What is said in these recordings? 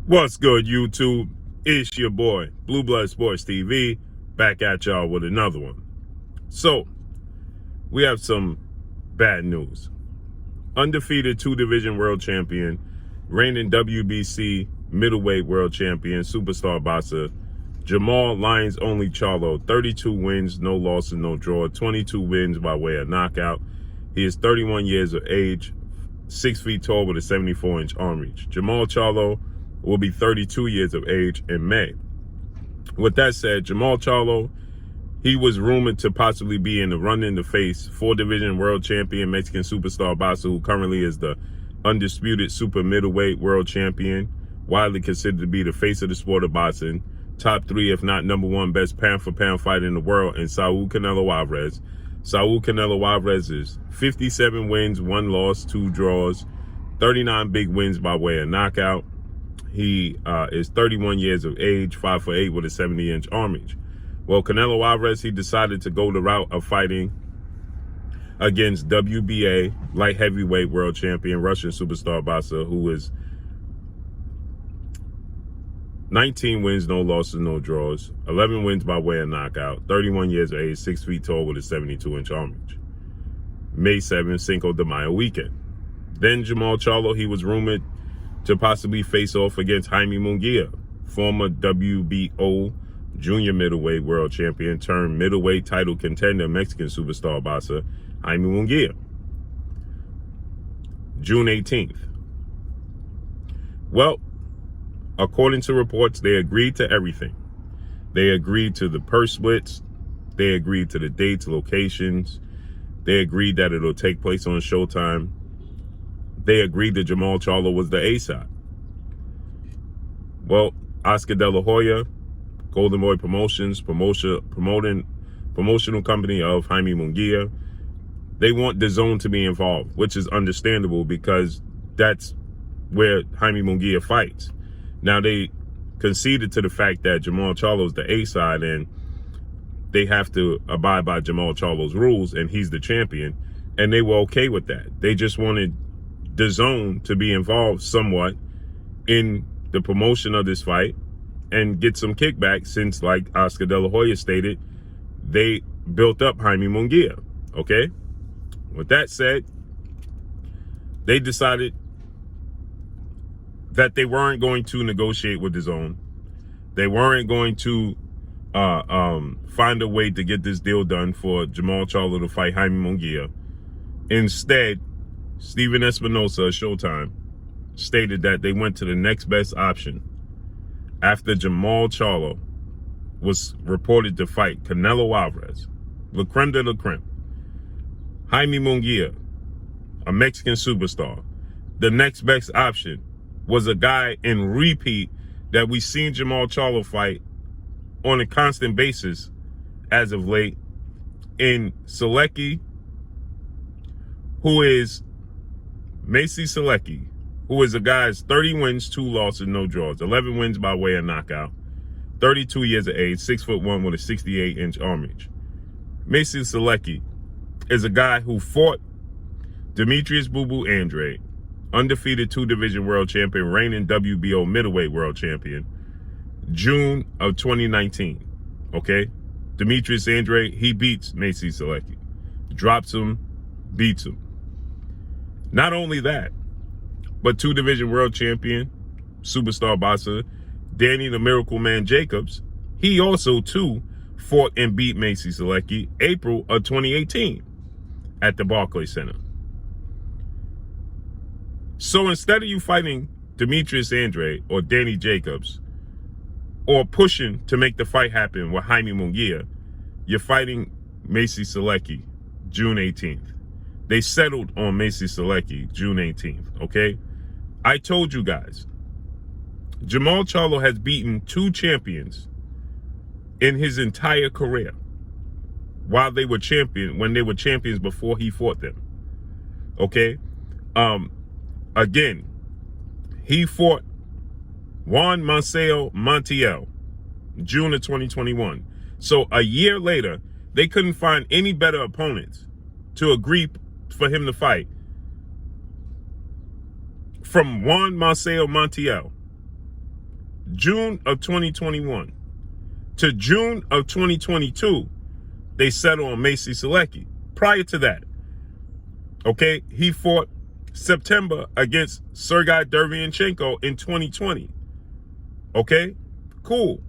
What's good, YouTube? It's your boy, Blue Blood Sports TV, back at y'all with another one. So, we have some bad news. Undefeated two-division world champion, reigning WBC middleweight world champion, superstar boxer, Jermall Lions Only Charlo, 32 wins, no losses, no draw, 22 wins by way of knockout. He is 31 years of age, 6 feet tall with a 74-inch arm reach. Jermall Charlo will be 32 years of age in May. With that said, Jermall Charlo, he was rumored to possibly be in the run-in to face 4-division world champion Mexican superstar boxer who currently is the undisputed super middleweight world champion, widely considered to be the face of the sport of boxing, top 3 if not number 1 best pound-for-pound fighter in the world, and Saul Canelo Alvarez. Saul Canelo Alvarez is 57 wins, 1 loss, 2 draws, 39 big wins by way of knockout. He is 31 years of age, 5'8" with a 70-inch arm reach. Well, Canelo Alvarez, he decided to go the route of fighting against WBA light heavyweight world champion, Russian superstar boxer, who is 19 wins, no losses, no draws, 11 wins by way of knockout, 31 years of age, 6 feet tall with a 72-inch arm reach. May 7th, Cinco de Mayo weekend. Then Jermall Charlo, he was rumored to possibly face off against Jaime Munguia, former WBO junior middleweight world champion turned middleweight title contender, Mexican superstar boxer Jaime Munguia, June 18th. Well, according to reports, they agreed to everything. They agreed to the purse splits. They agreed to the dates, locations. They agreed that it'll take place on Showtime. They agreed that Jermall Charlo was the A-side. Well, Oscar De La Hoya, Golden Boy Promotions, promotional company of Jaime Munguia, they want DAZN to be involved, which is understandable because that's where Jaime Munguia fights. Now, they conceded to the fact that Jermall Charlo is the A-side and they have to abide by Jermall Charlo's rules and he's the champion, and they were okay with that. They just wanted DAZN to be involved somewhat in the promotion of this fight and get some kickback since, like Oscar De La Hoya stated, they built up Jaime Munguia, okay? With that said, they decided that they weren't going to negotiate with DAZN. They weren't going to find a way to get this deal done for Jermall Charlo to fight Jaime Munguia. Instead, Steven Espinosa of Showtime stated that they went to the next best option after Jermall Charlo was reported to fight Canelo Alvarez, la creme de la creme. Jaime Munguia, a Mexican superstar. The next best option was a guy in repeat that we've seen Jermall Charlo fight on a constant basis as of late, in Sulecki, who is Maciej Sulecki, who is a guy that's 30 wins, 2 losses, no draws, 11 wins by way of knockout, 32 years of age, 6'1" with a 68-inch arm reach. Maciej Sulecki is a guy who fought Demetrius Boo Boo Andrade, undefeated 2-division world champion, reigning WBO middleweight world champion, June of 2019, okay? Demetrius Andrade, he beats Maciej Sulecki, drops him, beats him. Not only that, but 2-division world champion, superstar boxer, Danny the Miracle Man Jacobs, he also too fought and beat Maciej Sulecki April of 2018 at the Barclays Center. So instead of you fighting Demetrius Andrade or Danny Jacobs, or pushing to make the fight happen with Jaime Munguia, you're fighting Maciej Sulecki June 18th. They settled on Maciej Sulecki June 18th, okay? I told you guys, Jermall Charlo has beaten 2 champions in his entire career when they were champions before he fought them, okay? Again, he fought Juan Maciej Montiel, June of 2021. So a year later, they couldn't find any better opponents to agree for him to fight from Juan Maciej Montiel June of 2021 to June of 2022, they settled on Maciej Sulecki. Prior to that, okay, he fought September against Sergey Derevyanchenko in 2020. Okay, cool.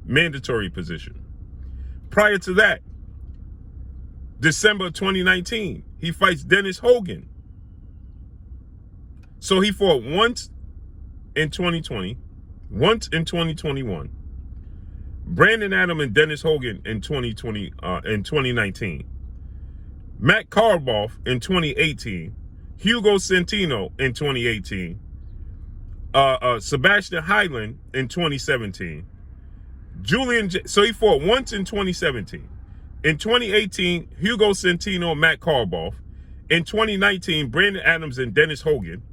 Mandatory position. Prior to that, December 2019, he fights Dennis Hogan. So he fought once in 2020, once in 2021, Brandon Adams and Dennis Hogan in 2019, Matt Karloff in 2018, Hugo Centeno in 2018, Sebastian Highland in 2017, so he fought once in 2017. In 2018, Hugo Centeno, Matt Karloff. In 2019, Brandon Adams and Dennis Hogan.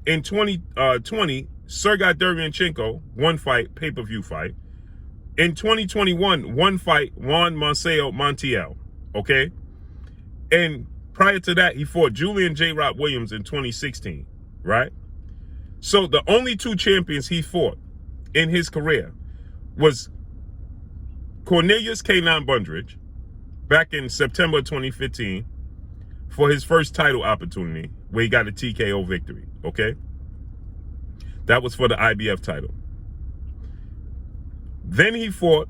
In 2020, Sergey Derevyanchenko, one fight, pay-per-view fight. In 2021, one fight, Juan Marcelo Montiel, okay? And prior to that, he fought Julian J. Rock Williams in 2016, right? So the only two champions he fought in his career was Cornelius K9 Bundridge back in September 2015 for his first title opportunity where he got a TKO victory, okay? That was for the IBF title. Then he fought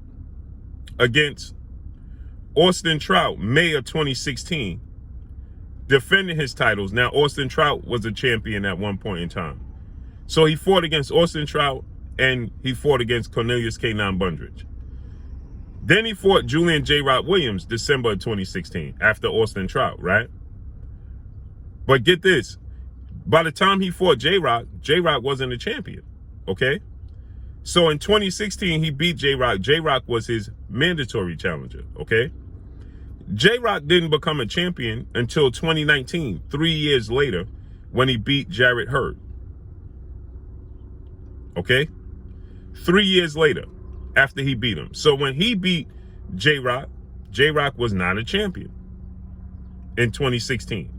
against Austin Trout, May of 2016, defending his titles. Now, Austin Trout was a champion at one point in time. So he fought against Austin Trout and he fought against Cornelius K9 Bundridge. Then he fought Julian J. Rock Williams, December of 2016, after Austin Trout, right? But get this. By the time he fought J-Rock wasn't a champion, okay? So in 2016, he beat J-Rock. J-Rock was his mandatory challenger, okay? J-Rock didn't become a champion until 2019, 3 years later, when he beat Jarrett Hurd. Okay? 3 years later, after he beat him. So when he beat J-Rock, J-Rock was not a champion in 2016.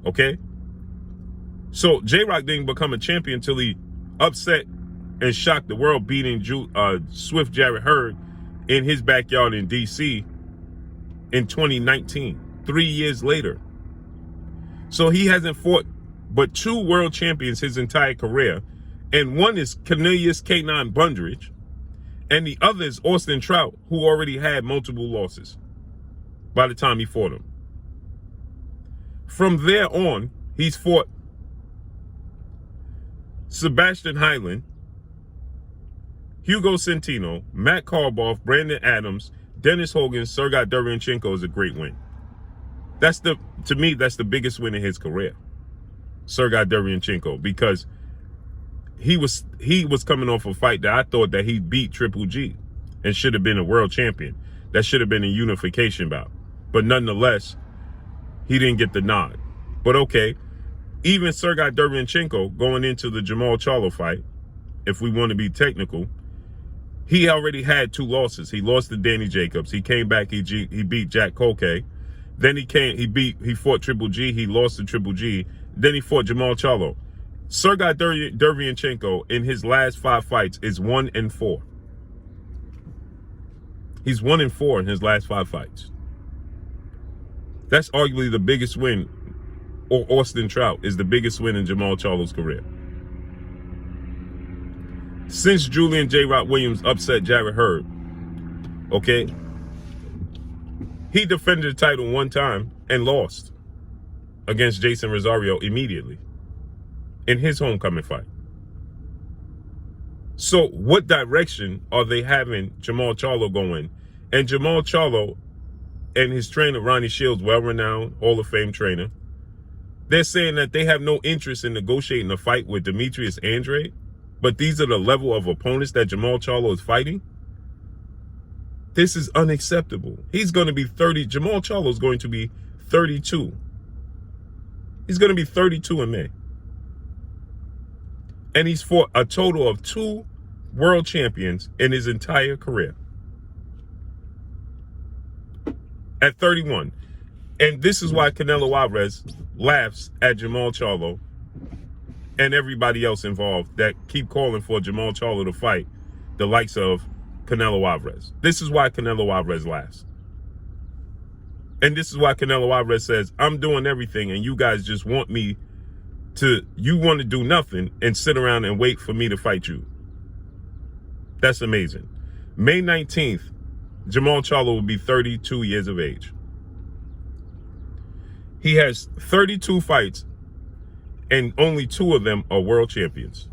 Okay? So J-Rock didn't become a champion until he upset and shocked the world, beating Swift Jarrett Hurd in his backyard in D.C. in 2019, 3 years later. So he hasn't fought but two world champions his entire career, and one is Cornelius K9 Bundridge, and the other is Austin Trout, who already had multiple losses by the time he fought him. From there on, he's fought Sebastian Highland, Hugo Centeno, Matt Karloff, Brandon Adams, Dennis Hogan, Sergey Derevyanchenko is a great win. To me, that's the biggest win in his career, Sergey Derevyanchenko, because he was coming off a fight that I thought that he beat Triple G and should have been a world champion. That should have been a unification bout. But nonetheless, he didn't get the nod. But okay, even Sergey Derevyanchenko going into the Jermall Charlo fight, if we want to be technical, he already had two losses. He lost to Danny Jacobs. He came back, he beat Jack Colque. Then he fought Triple G, he lost to Triple G. Then he fought Jermall Charlo. Sergey Derevyanchenko in his last 5 fights is 1-4. He's 1-4 in his last 5 fights. That's arguably the biggest win, or Austin Trout is the biggest win in Jermall Charlo's career. Since Julian J. Rock Williams upset Jarrett Hurd, okay, he defended the title one time and lost against Jason Rosario immediately in his homecoming fight. So what direction are they having Jermall Charlo going? And Jermall Charlo and his trainer, Ronnie Shields, well-renowned Hall of Fame trainer, they're saying that they have no interest in negotiating a fight with Demetrius Andrade, but these are the level of opponents that Jermall Charlo is fighting. This is unacceptable. He's going to be 30. Jermall Charlo is going to be 32. He's going to be 32 in May. And he's fought a total of 2 world champions in his entire career. At 31. And this is why Canelo Alvarez laughs at Jermall Charlo and everybody else involved that keep calling for Jermall Charlo to fight the likes of Canelo Alvarez. This is why Canelo Alvarez laughs. And this is why Canelo Alvarez says, I'm doing everything and you guys just want me to, you want to do nothing and sit around and wait for me to fight you. That's amazing. May 19th, Jermall Charlo will be 32 years of age. He has 32 fights and only 2 of them are world champions.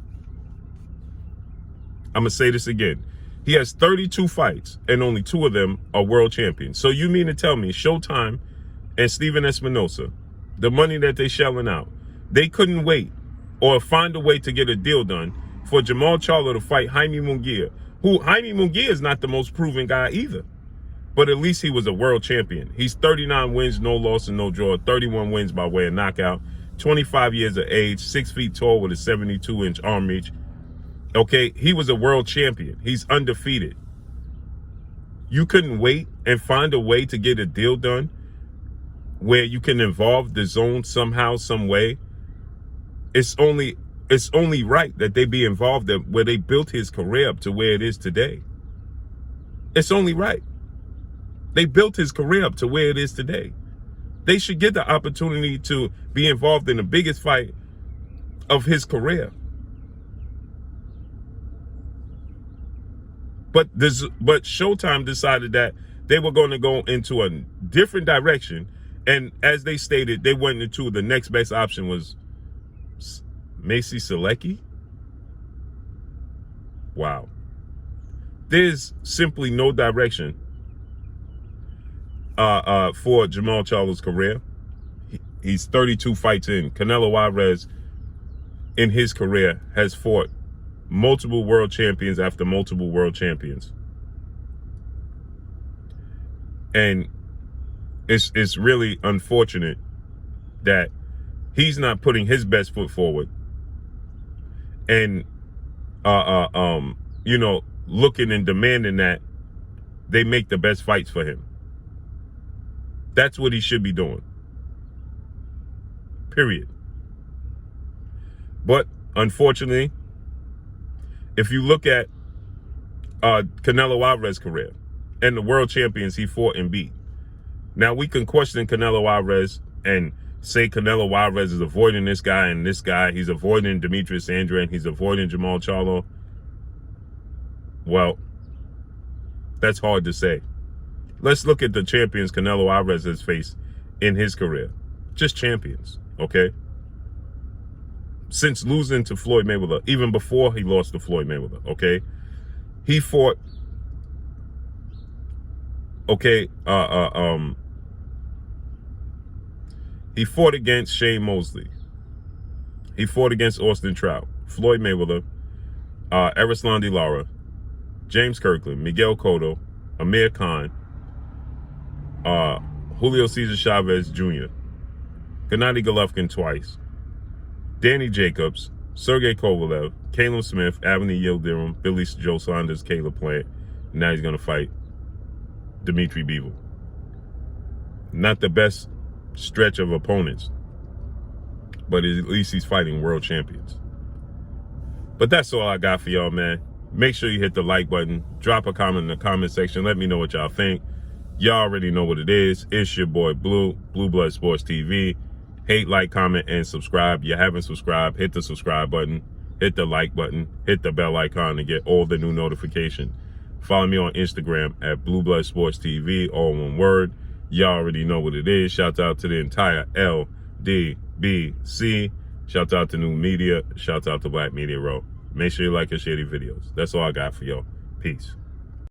I'm going to say this again. He has 32 fights and only 2 of them are world champions. So you mean to tell me Showtime and Steven Espinosa, the money that they shelling out, they couldn't wait or find a way to get a deal done for Jermall Charlo to fight Jaime Munguia, who Jaime Munguia is not the most proven guy either. But at least he was a world champion. He's 39 wins, no loss and no draw, 31 wins by way of knockout, 25 years of age, 6 feet tall with a 72-inch arm reach. Okay, he was a world champion. He's undefeated. You couldn't wait and find a way to get a deal done where you can involve the zone somehow, some way. It's only right that they be involved in where they built his career up to where it is today. It's only right. They built his career up to where it is today. They should get the opportunity to be involved in the biggest fight of his career. But Showtime decided that they were going to go into a different direction. And as they stated, they went into the next best option was Maciej Sulecki. Wow. There's simply no direction for Jermall Charlo's career. He's 32 fights in. Canelo Alvarez in his career has fought multiple world champions after multiple world champions. And it's really unfortunate that he's not putting his best foot forward and you know, looking and demanding that they make the best fights for him. That's what he should be doing. Period. But unfortunately, if you look at Canelo Alvarez's career and the world champions he fought and beat, now we can question Canelo Alvarez and say Canelo Alvarez is avoiding this guy and this guy. He's avoiding Demetrius Andrade and he's avoiding Jermall Charlo. Well, that's hard to say. Let's look at the champions Canelo Alvarez has faced in his career. Just champions, okay? Since losing to Floyd Mayweather, even before he lost to Floyd Mayweather, okay? He fought, okay, he fought against Shane Mosley. He fought against Austin Trout, Floyd Mayweather, Erislandy Lara, James Kirkland, Miguel Cotto, Amir Khan, Julio Cesar Chavez Jr., Gennady Golovkin twice, Danny Jacobs, Sergey Kovalev, Caleb Smith, Avni Yildirim, Billy Joe Saunders, Caleb Plant. Now he's going to fight Dimitri Bivol. Not the best stretch of opponents, but at least he's fighting world champions. But that's all I got for y'all, man. Make sure you hit the like button. Drop a comment in the comment section. Let me know what y'all think. Y'all already know what it is. It's your boy Blue Blood Sports TV. Hate, like, comment, and subscribe. You haven't subscribed, hit the subscribe button, hit the like button, hit the bell icon to get all the new notifications. Follow me on Instagram at Blue Blood Sports TV, all one word. Y'all already know what it is. Shout out to the entire LDBC. Shout out to New Media. Shout out to Black Media Row. Make sure you like and share these videos. That's all I got for y'all. Peace.